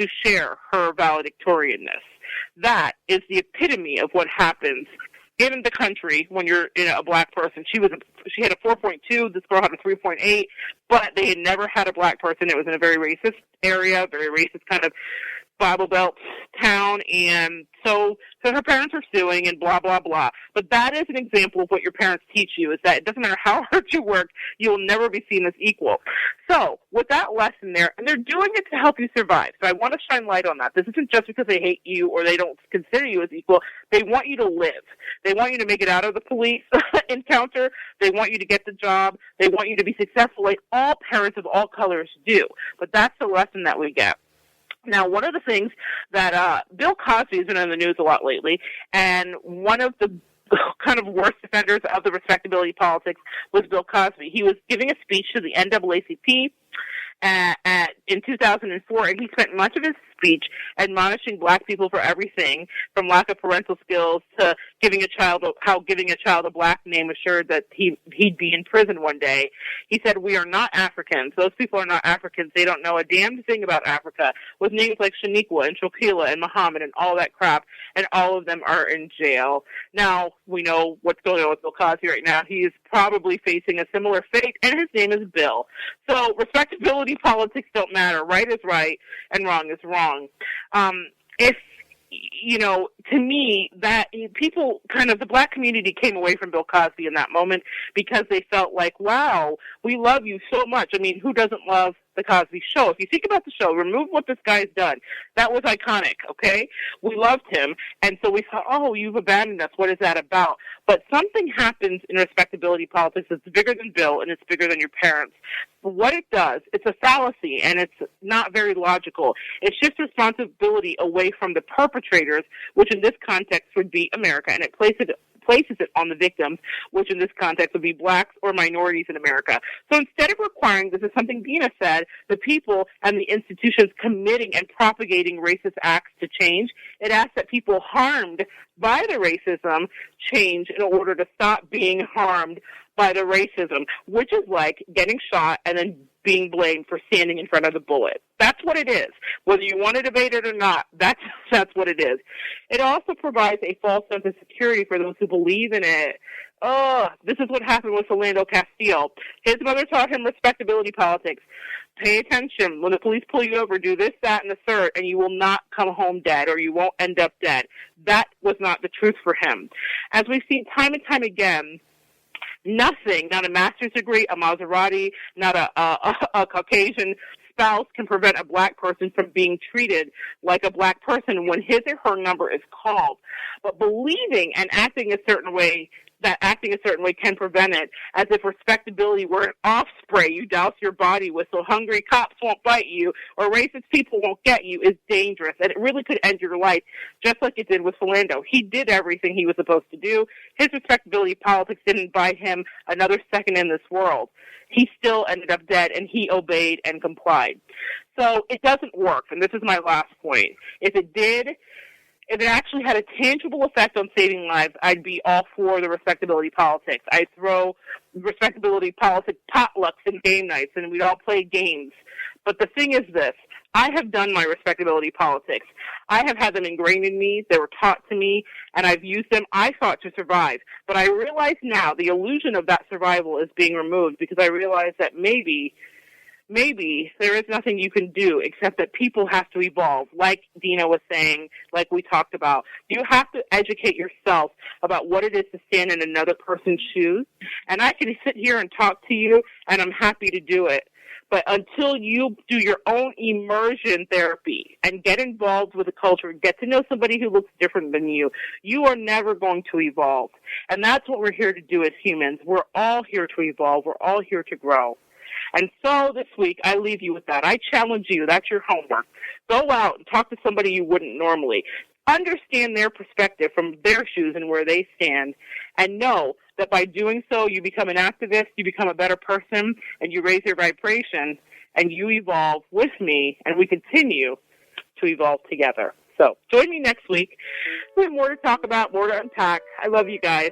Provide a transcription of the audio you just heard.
to share her valedictorianness. That is the epitome of what happens in the country when you're a black person. She had a 4.2. This girl had a 3.8, but they had never had a black person. It was in a very racist area, very racist kind of Bible Belt town, and so her parents are suing and blah, blah, blah. But that is an example of what your parents teach you, is that it doesn't matter how hard you work, you'll never be seen as equal. So with that lesson there, and they're doing it to help you survive. So I want to shine light on that. This isn't just because they hate you or they don't consider you as equal. They want you to live. They want you to make it out of the police encounter. They want you to get the job. They want you to be successful, like all parents of all colors do. But that's the lesson that we get. Now, one of the things that Bill Cosby has been in the news a lot lately, and one of the kind of worst offenders of the respectability politics was Bill Cosby. He was giving a speech to the NAACP in 2004, and he spent much of his speech admonishing black people for everything, from lack of parental skills to giving a child a black name assured that he'd be in prison one day. He said, "We are not Africans. Those people are not Africans. They don't know a damn thing about Africa," with names like Shaniqua and Shokila and Muhammad and all that crap, and all of them are in jail. Now, we know what's going on with Bill Cosby right now. He is probably facing a similar fate, and his name is Bill. So respectability politics don't matter. Right is right, and wrong is wrong. To me, that people the black community came away from Bill Cosby in that moment because they felt like, wow, we love you so much. I mean, who doesn't love the Cosby Show? If you think about the show, remove what this guy's done. That was iconic, okay? We loved him, and so we thought, oh, you've abandoned us. What is that about? But something happens in respectability politics that's bigger than Bill, and it's bigger than your parents. But what it does, it's a fallacy, and it's not very logical. It shifts responsibility away from the perpetrators, which in this context would be America, and it places it on the victims, which in this context would be blacks or minorities in America. So instead of requiring, this is something Vena said, the people and the institutions committing and propagating racist acts to change, it asks that people harmed by the racism change in order to stop being harmed by the racism, which is like getting shot and then being blamed for standing in front of the bullet. That's what it is. Whether you want to debate it or not, that's what it is. It also provides a false sense of security for those who believe in it. Oh, this is what happened with Philando Castile. His mother taught him respectability politics. Pay attention. When the police pull you over, do this, that, and the third, and you will not come home dead, or you won't end up dead. That was not the truth for him. As we've seen time and time again, nothing, not a master's degree, a Maserati, not a Caucasian spouse can prevent a black person from being treated like a black person when his or her number is called. But believing and acting a certain way can prevent it, as if respectability were an off spray you douse your body with so hungry cops won't bite you or racist people won't get you, is dangerous. And it really could end your life, just like it did with Philando. He did everything he was supposed to do. His respectability politics didn't buy him another second in this world. He still ended up dead, and he obeyed and complied. So it doesn't work, and this is my last point. If it actually had a tangible effect on saving lives, I'd be all for the respectability politics. I'd throw respectability politics potlucks and game nights, and we'd all play games. But the thing is this. I have done my respectability politics. I have had them ingrained in me. They were taught to me, and I've used them, I thought, to survive. But I realize now the illusion of that survival is being removed, because I realize that maybe there is nothing you can do except that people have to evolve, like Dina was saying, like we talked about. You have to educate yourself about what it is to stand in another person's shoes. And I can sit here and talk to you, and I'm happy to do it. But until you do your own immersion therapy and get involved with the culture, get to know somebody who looks different than you, you are never going to evolve. And that's what we're here to do as humans. We're all here to evolve. We're all here to grow. And so this week, I leave you with that. I challenge you. That's your homework. Go out and talk to somebody you wouldn't normally. Understand their perspective from their shoes and where they stand, and know that by doing so, you become an activist, you become a better person, and you raise your vibration, and you evolve with me, and we continue to evolve together. So join me next week. We have more to talk about, more to unpack. I love you guys.